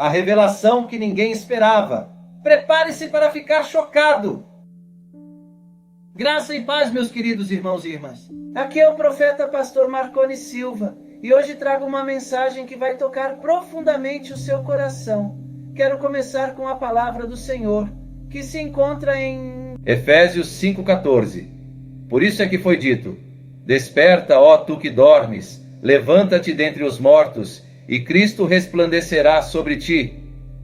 a revelação que ninguém esperava. Prepare-se para ficar chocado. Graça e paz, meus queridos irmãos e irmãs. Aqui é o profeta pastor Marconi Silva e hoje trago uma mensagem que vai tocar profundamente o seu coração. Quero começar com a palavra do Senhor, que se encontra em Efésios 5,14. Por isso é que foi dito: desperta, ó tu que dormes, levanta-te dentre os mortos, e Cristo resplandecerá sobre ti.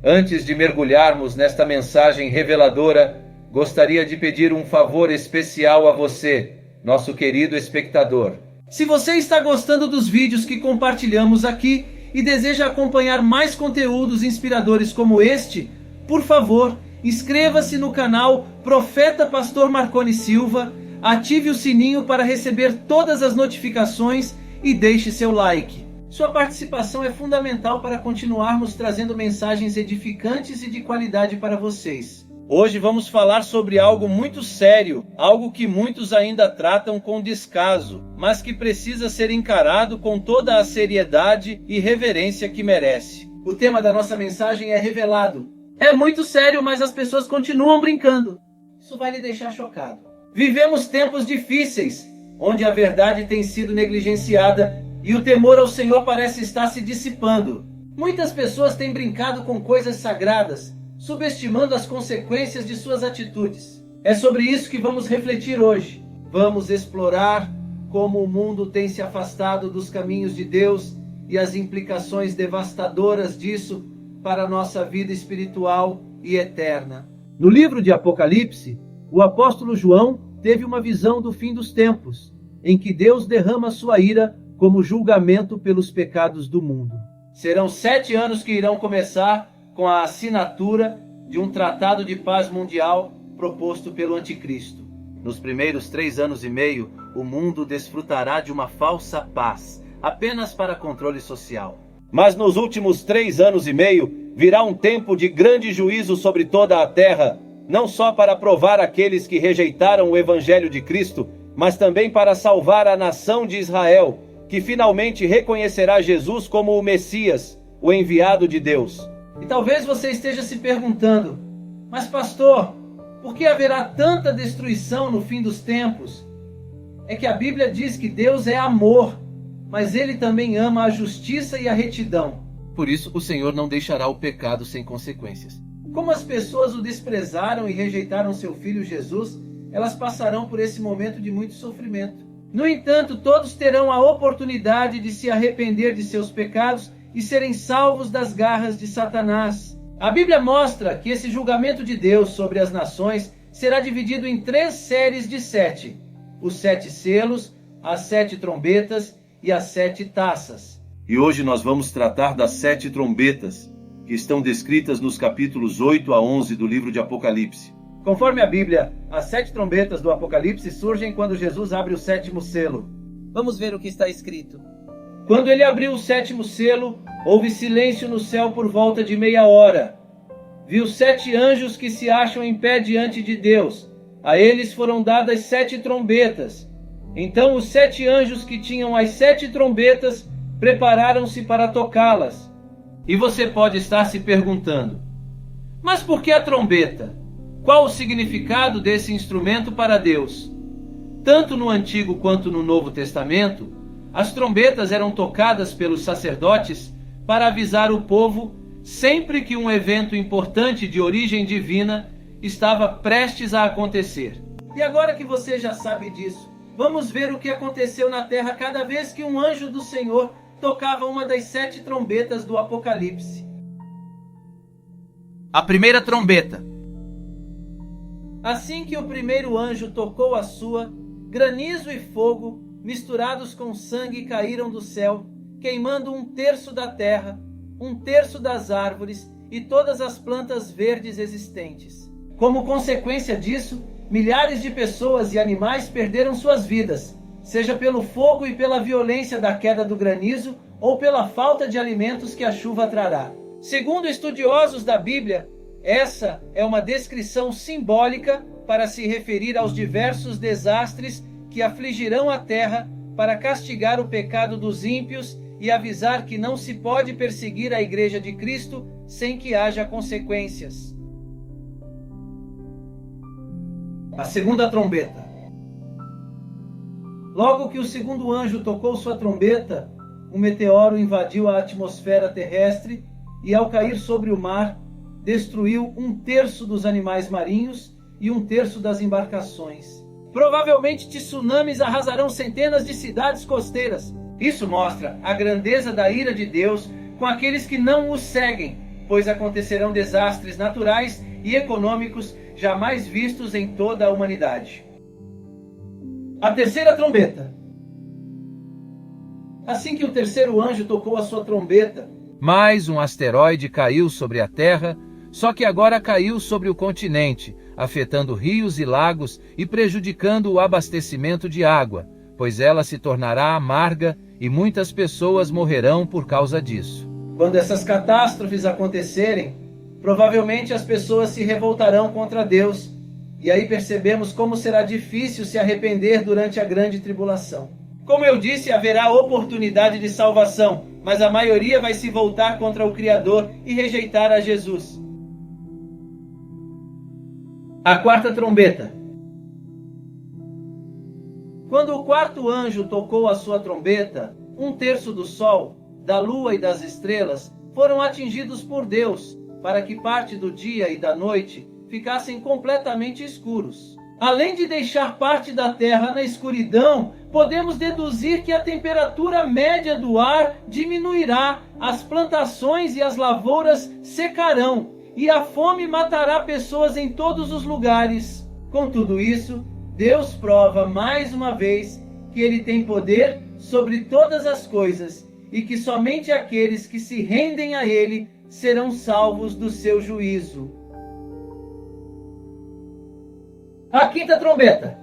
Antes de mergulharmos nesta mensagem reveladora, gostaria de pedir um favor especial a você, nosso querido espectador. Se você está gostando dos vídeos que compartilhamos aqui e deseja acompanhar mais conteúdos inspiradores como este, por favor, inscreva-se no canal Profeta Pastor Marconi Silva, ative o sininho para receber todas as notificações e deixe seu like. Sua participação é fundamental para continuarmos trazendo mensagens edificantes e de qualidade para vocês. Hoje vamos falar sobre algo muito sério, algo que muitos ainda tratam com descaso, mas que precisa ser encarado com toda a seriedade e reverência que merece. O tema da nossa mensagem é revelado. É muito sério, mas as pessoas continuam brincando. Isso vai lhe deixar chocado. Vivemos tempos difíceis, onde a verdade tem sido negligenciada e o temor ao Senhor parece estar se dissipando. Muitas pessoas têm brincado com coisas sagradas, subestimando as consequências de suas atitudes. É sobre isso que vamos refletir hoje. Vamos explorar como o mundo tem se afastado dos caminhos de Deus e as implicações devastadoras disso para a nossa vida espiritual e eterna. No livro de Apocalipse, o apóstolo João teve uma visão do fim dos tempos, em que Deus derrama sua ira como julgamento pelos pecados do mundo. Serão 7 anos que irão começar com a assinatura de um tratado de paz mundial proposto pelo anticristo. Nos primeiros 3 anos e meio, o mundo desfrutará de uma falsa paz, apenas para controle social. Mas nos últimos 3 anos e meio, virá um tempo de grande juízo sobre toda a terra, não só para provar aqueles que rejeitaram o evangelho de Cristo, mas também para salvar a nação de Israel, que finalmente reconhecerá Jesus como o Messias, o enviado de Deus. E talvez você esteja se perguntando: mas pastor, por que haverá tanta destruição no fim dos tempos? É que a Bíblia diz que Deus é amor, mas Ele também ama a justiça e a retidão. Por isso o Senhor não deixará o pecado sem consequências. Como as pessoas o desprezaram e rejeitaram seu Filho Jesus, elas passarão por esse momento de muito sofrimento. No entanto, todos terão a oportunidade de se arrepender de seus pecados e serem salvos das garras de Satanás. A Bíblia mostra que esse julgamento de Deus sobre as nações será dividido em 3 séries de 7. Os 7 selos, as 7 trombetas e as 7 taças. E hoje nós vamos tratar das 7 trombetas, que estão descritas nos capítulos 8 a 11 do livro de Apocalipse. Conforme a Bíblia, as 7 trombetas do Apocalipse surgem quando Jesus abre o 7º selo. Vamos ver o que está escrito. Quando ele abriu o 7º selo, houve silêncio no céu por volta de meia hora. Viu 7 anjos que se acham em pé diante de Deus. A eles foram dadas 7 trombetas. Então os 7 anjos que tinham as 7 trombetas prepararam-se para tocá-las. E você pode estar se perguntando: mas por que a trombeta? Qual o significado desse instrumento para Deus? Tanto no Antigo quanto no Novo Testamento, as trombetas eram tocadas pelos sacerdotes para avisar o povo sempre que um evento importante de origem divina estava prestes a acontecer. E agora que você já sabe disso, vamos ver o que aconteceu na terra cada vez que um anjo do Senhor tocava uma das 7 trombetas do Apocalipse. A primeira trombeta. Assim que o primeiro anjo tocou a sua, granizo e fogo, misturados com sangue, caíram do céu, queimando 1/3 da terra, 1/3 das árvores e todas as plantas verdes existentes. Como consequência disso, milhares de pessoas e animais perderam suas vidas, seja pelo fogo e pela violência da queda do granizo ou pela falta de alimentos que a chuva trará. Segundo estudiosos da Bíblia, essa é uma descrição simbólica para se referir aos diversos desastres que afligirão a terra para castigar o pecado dos ímpios e e avisar que não se pode perseguir a Igreja de Cristo sem que haja consequências. A segunda trombeta. Logo que o segundo anjo tocou sua trombeta, um meteoro invadiu a atmosfera terrestre e, ao cair sobre o mar, destruiu 1/3 dos animais marinhos e 1/3 das embarcações. Provavelmente tsunamis arrasarão centenas de cidades costeiras. Isso mostra a grandeza da ira de Deus com aqueles que não o seguem, pois acontecerão desastres naturais e econômicos jamais vistos em toda a humanidade. A terceira trombeta. Assim que o terceiro anjo tocou a sua trombeta, mais um asteroide caiu sobre a Terra, só que agora caiu sobre o continente, afetando rios e lagos e prejudicando o abastecimento de água, pois ela se tornará amarga e muitas pessoas morrerão por causa disso. Quando essas catástrofes acontecerem, provavelmente as pessoas se revoltarão contra Deus, e aí percebemos como será difícil se arrepender durante a grande tribulação. Como eu disse, haverá oportunidade de salvação, mas a maioria vai se voltar contra o Criador e rejeitar a Jesus. A quarta trombeta. Quando o quarto anjo tocou a sua trombeta, 1/3 do sol, da lua e das estrelas foram atingidos por Deus, para que parte do dia e da noite ficassem completamente escuros. Além de deixar parte da terra na escuridão, podemos deduzir que a temperatura média do ar diminuirá, as plantações e as lavouras secarão, e a fome matará pessoas em todos os lugares. Com tudo isso, Deus prova mais uma vez que Ele tem poder sobre todas as coisas e que somente aqueles que se rendem a Ele serão salvos do seu juízo. A quinta trombeta.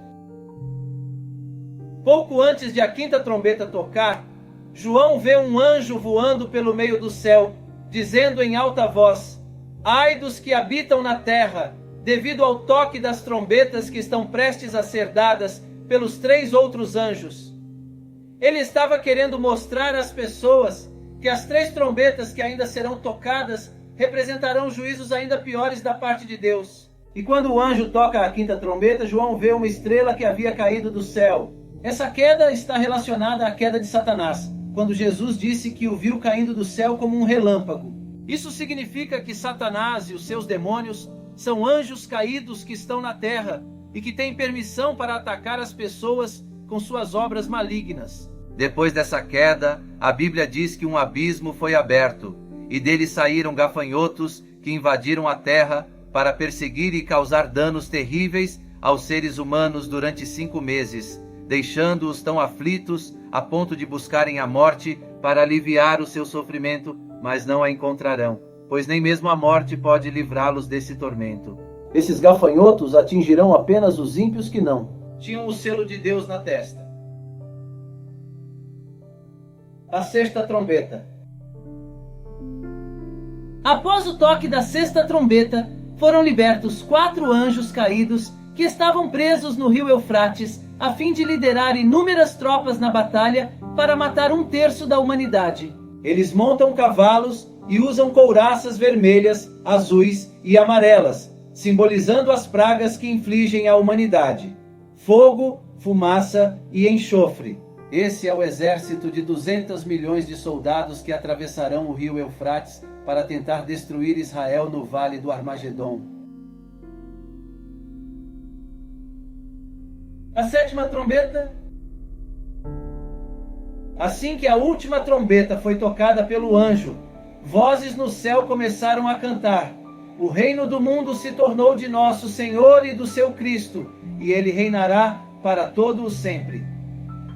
Pouco antes de a quinta trombeta tocar, João vê um anjo voando pelo meio do céu, dizendo em alta voz: ai dos que habitam na terra, devido ao toque das trombetas que estão prestes a ser dadas pelos 3 outros anjos. Ele estava querendo mostrar às pessoas que as 3 trombetas que ainda serão tocadas representarão juízos ainda piores da parte de Deus. E quando o anjo toca a quinta trombeta, João vê uma estrela que havia caído do céu. Essa queda está relacionada à queda de Satanás, quando Jesus disse que o viu caindo do céu como um relâmpago. Isso significa que Satanás e os seus demônios são anjos caídos que estão na terra e que têm permissão para atacar as pessoas com suas obras malignas. Depois dessa queda, a Bíblia diz que um abismo foi aberto, e dele saíram gafanhotos que invadiram a terra para perseguir e causar danos terríveis aos seres humanos durante 5 meses, deixando-os tão aflitos a ponto de buscarem a morte para aliviar o seu sofrimento, mas não a encontrarão, pois nem mesmo a morte pode livrá-los desse tormento. Esses gafanhotos atingirão apenas os ímpios que não tinham o selo de Deus na testa. A sexta trombeta. Após o toque da sexta trombeta, foram libertos 4 anjos caídos que estavam presos no rio Eufrates, a fim de liderar inúmeras tropas na batalha para matar 1/3 da humanidade. Eles montam cavalos e usam couraças vermelhas, azuis e amarelas, simbolizando as pragas que infligem à humanidade: fogo, fumaça e enxofre. Esse é o exército de 200 milhões de soldados que atravessarão o rio Eufrates para tentar destruir Israel no vale do Armagedon. A sétima trombeta. Assim que a última trombeta foi tocada pelo anjo, vozes no céu começaram a cantar: o reino do mundo se tornou de nosso Senhor e do seu Cristo, e ele reinará para todo o sempre.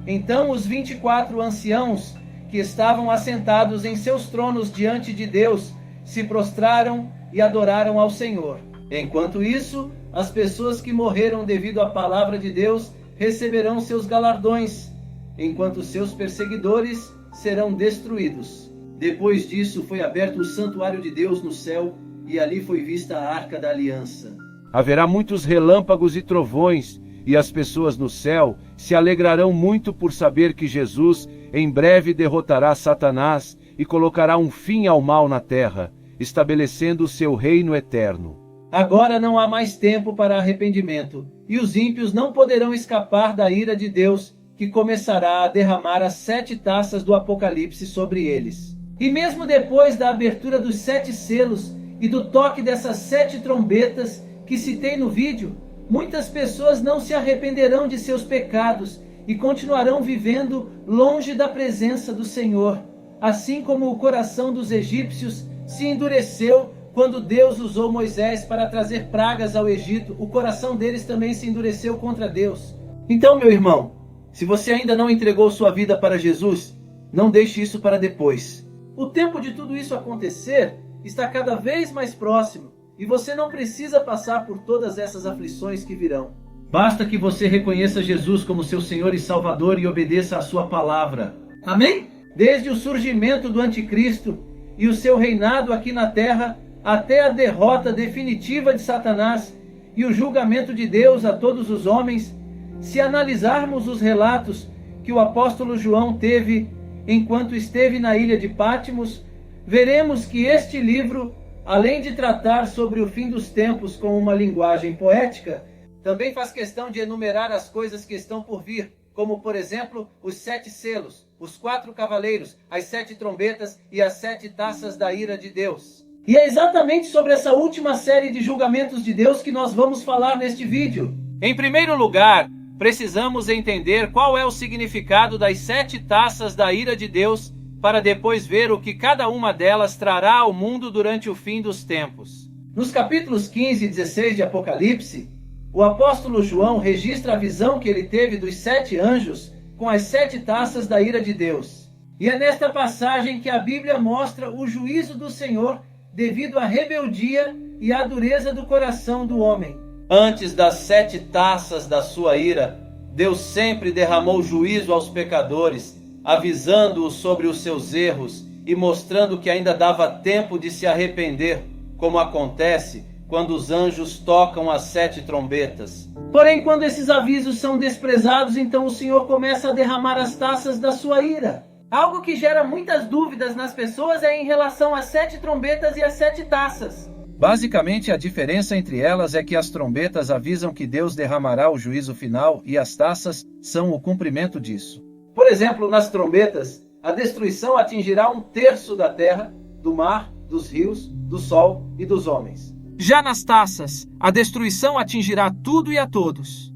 Então os 24 anciãos que estavam assentados em seus tronos diante de Deus se prostraram e adoraram ao Senhor. Enquanto isso, as pessoas que morreram devido à palavra de Deus receberão seus galardões, enquanto seus perseguidores serão destruídos. Depois disso foi aberto o santuário de Deus no céu, e ali foi vista a Arca da Aliança. Haverá muitos relâmpagos e trovões, e as pessoas no céu se alegrarão muito por saber que Jesus em breve derrotará Satanás e colocará um fim ao mal na terra, estabelecendo o seu reino eterno. Agora não há mais tempo para arrependimento, e os ímpios não poderão escapar da ira de Deus, que começará a derramar as 7 taças do Apocalipse sobre eles. E mesmo depois da abertura dos 7 selos e do toque dessas 7 trombetas que citei no vídeo, muitas pessoas não se arrependerão de seus pecados e continuarão vivendo longe da presença do Senhor, assim como o coração dos egípcios se endureceu quando Deus usou Moisés para trazer pragas ao Egito. O coração deles também se endureceu contra Deus. Então, meu irmão, se você ainda não entregou sua vida para Jesus, não deixe isso para depois. O tempo de tudo isso acontecer está cada vez mais próximo e você não precisa passar por todas essas aflições que virão. Basta que você reconheça Jesus como seu Senhor e Salvador e obedeça à sua palavra. Amém? Desde o surgimento do Anticristo e o seu reinado aqui na terra, até a derrota definitiva de Satanás e o julgamento de Deus a todos os homens, se analisarmos os relatos que o apóstolo João teve enquanto esteve na ilha de Patmos, veremos que este livro, além de tratar sobre o fim dos tempos com uma linguagem poética, também faz questão de enumerar as coisas que estão por vir, como, por exemplo, os 7 selos, os 4 cavaleiros, as 7 trombetas e as 7 taças da ira de Deus. E é exatamente sobre essa última série de julgamentos de Deus que nós vamos falar neste vídeo. Em primeiro lugar, precisamos entender qual é o significado das 7 taças da ira de Deus, para depois ver o que cada uma delas trará ao mundo durante o fim dos tempos. Nos capítulos 15 e 16 de Apocalipse, o apóstolo João registra a visão que ele teve dos 7 anjos com as 7 taças da ira de Deus. E é nesta passagem que a Bíblia mostra o juízo do Senhor devido à rebeldia e à dureza do coração do homem. Antes das 7 taças da sua ira, Deus sempre derramou juízo aos pecadores, avisando-os sobre os seus erros e mostrando que ainda dava tempo de se arrepender, como acontece quando os anjos tocam as 7 trombetas. Porém, quando esses avisos são desprezados, então o Senhor começa a derramar as taças da sua ira. Algo que gera muitas dúvidas nas pessoas é em relação às 7 trombetas e às 7 taças. Basicamente, a diferença entre elas é que as trombetas avisam que Deus derramará o juízo final e as taças são o cumprimento disso. Por exemplo, nas trombetas, a destruição atingirá 1/3 da terra, do mar, dos rios, do sol e dos homens. Já nas taças, a destruição atingirá tudo e a todos.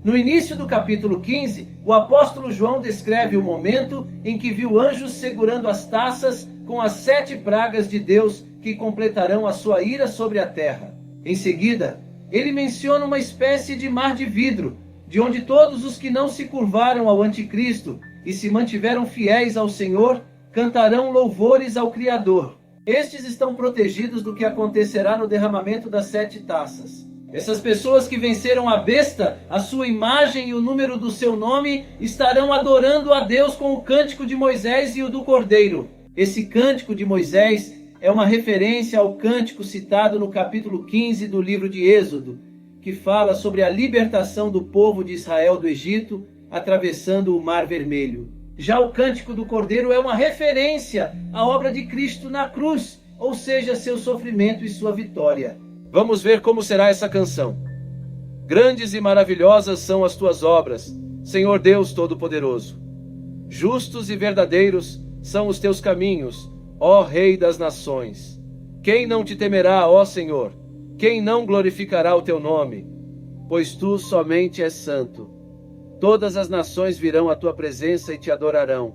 No início do capítulo 15, o apóstolo João descreve o momento em que viu anjos segurando as taças com as 7 pragas de Deus que completarão a sua ira sobre a terra. Em seguida, ele menciona uma espécie de mar de vidro, de onde todos os que não se curvaram ao anticristo e se mantiveram fiéis ao Senhor cantarão louvores ao Criador. Estes estão protegidos do que acontecerá no derramamento das 7 taças. Essas pessoas que venceram a besta, a sua imagem e o número do seu nome, estarão adorando a Deus com o cântico de Moisés e o do Cordeiro. Esse cântico de Moisés é uma referência ao cântico citado no capítulo 15 do livro de Êxodo, que fala sobre a libertação do povo de Israel do Egito, atravessando o Mar Vermelho. Já o cântico do Cordeiro é uma referência à obra de Cristo na cruz, ou seja, seu sofrimento e sua vitória. Vamos ver como será essa canção. Grandes e maravilhosas são as tuas obras, Senhor Deus Todo-Poderoso. Justos e verdadeiros são os teus caminhos, ó Rei das nações. Quem não te temerá, ó Senhor? Quem não glorificará o teu nome? Pois tu somente és santo. Todas as nações virão à tua presença e te adorarão,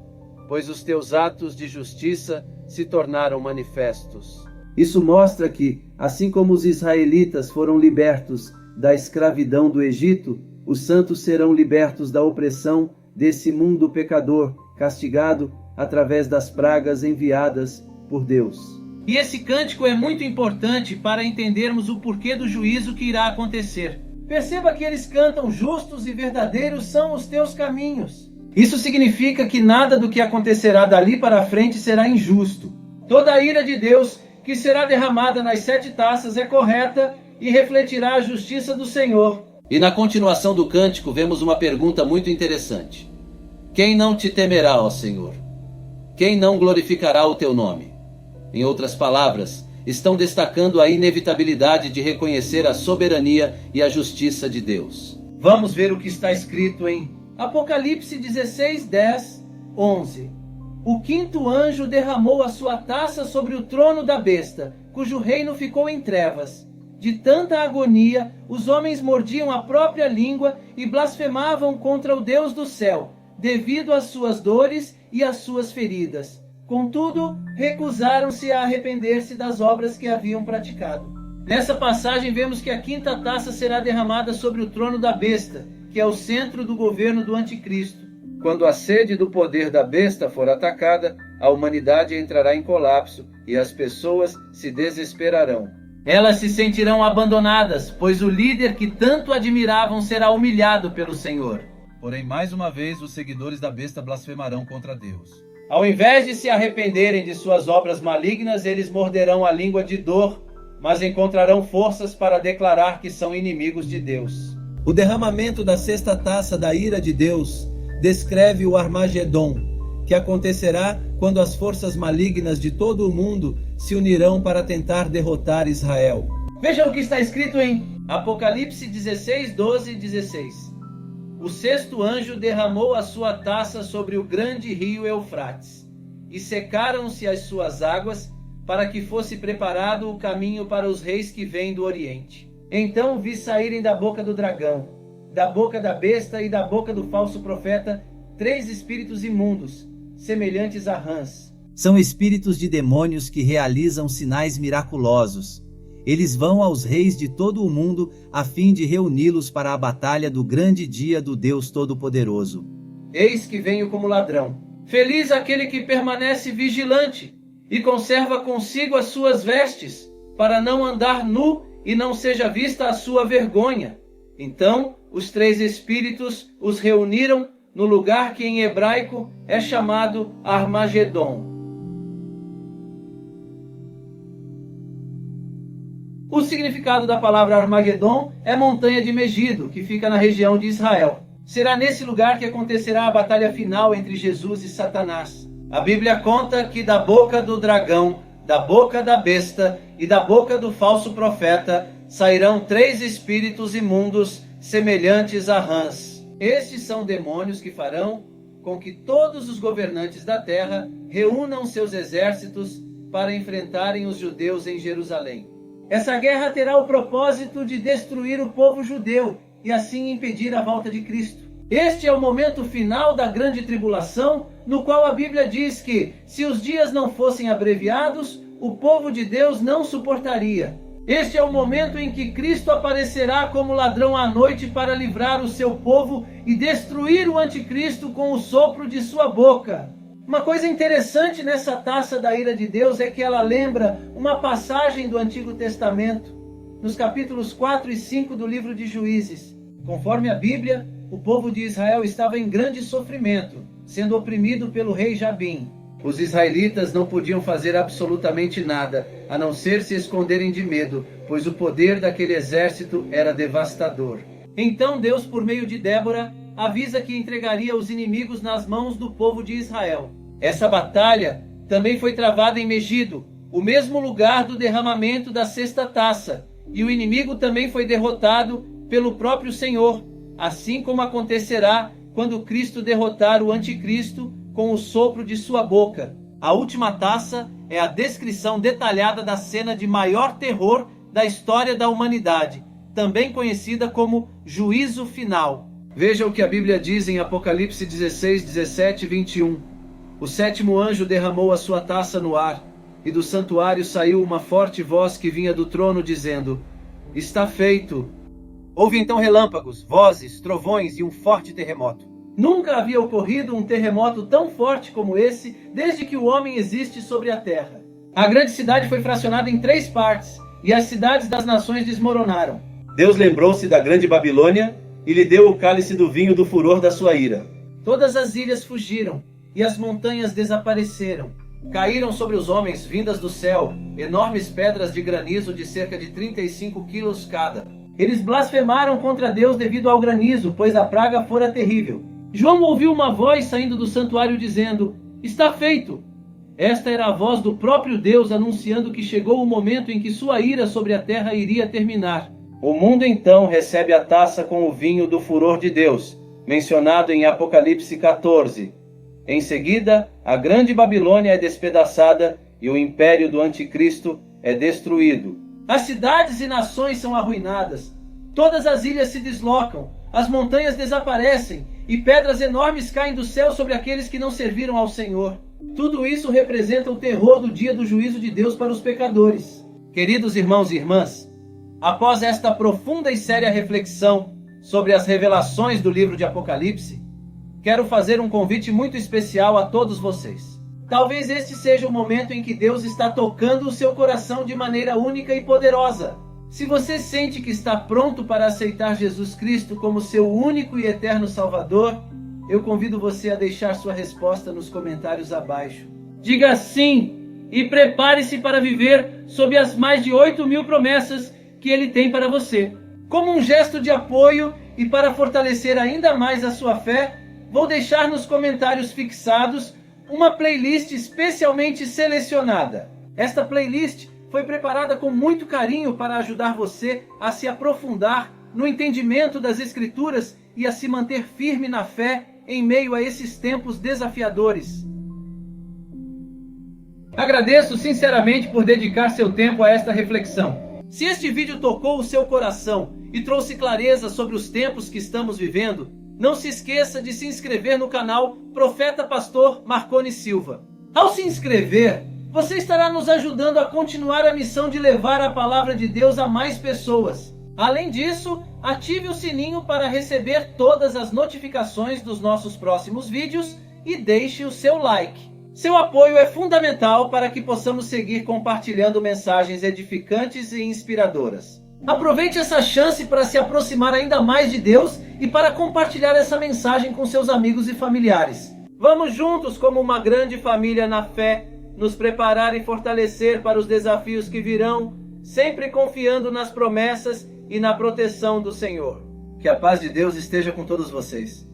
pois os teus atos de justiça se tornaram manifestos. Isso mostra que, assim como os israelitas foram libertos da escravidão do Egito, os santos serão libertos da opressão desse mundo pecador, castigado através das pragas enviadas por Deus. E esse cântico é muito importante para entendermos o porquê do juízo que irá acontecer. Perceba que eles cantam: justos e verdadeiros são os teus caminhos. Isso significa que nada do que acontecerá dali para frente será injusto. Toda a ira de Deus que será derramada nas 7 taças é correta e refletirá a justiça do Senhor. E na continuação do cântico vemos uma pergunta muito interessante. Quem não te temerá, ó Senhor? Quem não glorificará o teu nome? Em outras palavras, estão destacando a inevitabilidade de reconhecer a soberania e a justiça de Deus. Vamos ver o que está escrito em Apocalipse 16, 10, 11. O 5º anjo derramou a sua taça sobre o trono da besta, cujo reino ficou em trevas. De tanta agonia, os homens mordiam a própria língua e blasfemavam contra o Deus do céu, devido às suas dores e às suas feridas. Contudo, recusaram-se a arrepender-se das obras que haviam praticado. Nessa passagem vemos que a 5ª taça será derramada sobre o trono da besta, que é o centro do governo do anticristo. Quando a sede do poder da besta for atacada, a humanidade entrará em colapso e as pessoas se desesperarão. Elas se sentirão abandonadas, pois o líder que tanto admiravam será humilhado pelo Senhor. Porém, mais uma vez, os seguidores da besta blasfemarão contra Deus. Ao invés de se arrependerem de suas obras malignas, eles morderão a língua de dor, mas encontrarão forças para declarar que são inimigos de Deus. O derramamento da 6ª taça da ira de Deus descreve o Armagedon, que acontecerá quando as forças malignas de todo o mundo se unirão para tentar derrotar Israel. Veja o que está escrito em Apocalipse 16, 12 e 16. O 6º anjo derramou a sua taça sobre o grande rio Eufrates, e secaram-se as suas águas, para que fosse preparado o caminho para os reis que vêm do Oriente. Então vi saírem da boca do dragão, da boca da besta e da boca do falso profeta 3 espíritos imundos, semelhantes a rãs. São espíritos de demônios que realizam sinais miraculosos. Eles vão aos reis de todo o mundo a fim de reuni-los para a batalha do grande dia do Deus Todo-Poderoso. Eis que venho como ladrão. Feliz aquele que permanece vigilante e conserva consigo as suas vestes, para não andar nu e não seja vista a sua vergonha. Então os 3 espíritos os reuniram no lugar que em hebraico é chamado Armagedon. O significado da palavra Armagedon é montanha de Megido, que fica na região de Israel. Será nesse lugar que acontecerá a batalha final entre Jesus e Satanás. A Bíblia conta que da boca do dragão, da boca da besta e da boca do falso profeta sairão 3 espíritos imundos semelhantes a rãs. Estes são demônios que farão com que todos os governantes da terra reúnam seus exércitos para enfrentarem os judeus em Jerusalém. Essa guerra terá o propósito de destruir o povo judeu e assim impedir a volta de Cristo. Este é o momento final da grande tribulação, no qual a Bíblia diz que, se os dias não fossem abreviados, o povo de Deus não suportaria. Este é o momento em que Cristo aparecerá como ladrão à noite para livrar o seu povo e destruir o anticristo com o sopro de sua boca. Uma coisa interessante nessa taça da ira de Deus é que ela lembra uma passagem do Antigo Testamento, nos capítulos 4 e 5 do livro de Juízes. Conforme a Bíblia, o povo de Israel estava em grande sofrimento, sendo oprimido pelo rei Jabim. Os israelitas não podiam fazer absolutamente nada, a não ser se esconderem de medo, pois o poder daquele exército era devastador. Então Deus, por meio de Débora, avisa que entregaria os inimigos nas mãos do povo de Israel. Essa batalha também foi travada em Megido, o mesmo lugar do derramamento da 6ª taça, e o inimigo também foi derrotado pelo próprio Senhor, assim como acontecerá quando Cristo derrotar o anticristo com o sopro de sua boca. A última taça é a descrição detalhada da cena de maior terror da história da humanidade, também conhecida como juízo final. Veja o que a Bíblia diz em Apocalipse 16, 17 e 21. O 7º anjo derramou a sua taça no ar, e do santuário saiu uma forte voz que vinha do trono dizendo: "Está feito." Houve então relâmpagos, vozes, trovões e um forte terremoto. Nunca havia ocorrido um terremoto tão forte como esse desde que o homem existe sobre a terra. A grande cidade foi fracionada em 3 partes, e as cidades das nações desmoronaram. Deus lembrou-se da grande Babilônia e lhe deu o cálice do vinho do furor da sua ira. Todas as ilhas fugiram, e as montanhas desapareceram, Caíram sobre os homens, vindas do céu, enormes pedras de granizo de cerca de 35 quilos cada. Eles blasfemaram contra Deus devido ao granizo, pois a praga fora terrível. João ouviu uma voz saindo do santuário dizendo: "Está feito!" Esta era a voz do próprio Deus anunciando que chegou o momento em que sua ira sobre a terra iria terminar. O mundo então recebe a taça com o vinho do furor de Deus, mencionado em Apocalipse 14. Em seguida, a grande Babilônia é despedaçada e o império do anticristo é destruído. As cidades e nações são arruinadas, todas as ilhas se deslocam, as montanhas desaparecem e pedras enormes caem do céu sobre aqueles que não serviram ao Senhor. Tudo isso representa o terror do dia do juízo de Deus para os pecadores. Queridos irmãos e irmãs, após esta profunda e séria reflexão sobre as revelações do livro de Apocalipse, quero fazer um convite muito especial a todos vocês. Talvez este seja o momento em que Deus está tocando o seu coração de maneira única e poderosa. Se você sente que está pronto para aceitar Jesus Cristo como seu único e eterno Salvador, eu convido você a deixar sua resposta nos comentários abaixo. Diga sim e prepare-se para viver sob as mais de 8.000 promessas que Ele tem para você. Como um gesto de apoio e para fortalecer ainda mais a sua fé, vou deixar nos comentários fixados uma playlist especialmente selecionada. Esta playlist foi preparada com muito carinho para ajudar você a se aprofundar no entendimento das Escrituras e a se manter firme na fé em meio a esses tempos desafiadores. Agradeço sinceramente por dedicar seu tempo a esta reflexão. Se este vídeo tocou o seu coração e trouxe clareza sobre os tempos que estamos vivendo, não se esqueça de se inscrever no canal Profeta Pastor Marconi Silva. Ao se inscrever, você estará nos ajudando a continuar a missão de levar a palavra de Deus a mais pessoas. Além disso, ative o sininho para receber todas as notificações dos nossos próximos vídeos e deixe o seu like. Seu apoio é fundamental para que possamos seguir compartilhando mensagens edificantes e inspiradoras. Aproveite essa chance para se aproximar ainda mais de Deus e para compartilhar essa mensagem com seus amigos e familiares. Vamos juntos, como uma grande família na fé, nos preparar e fortalecer para os desafios que virão, sempre confiando nas promessas e na proteção do Senhor. Que a paz de Deus esteja com todos vocês.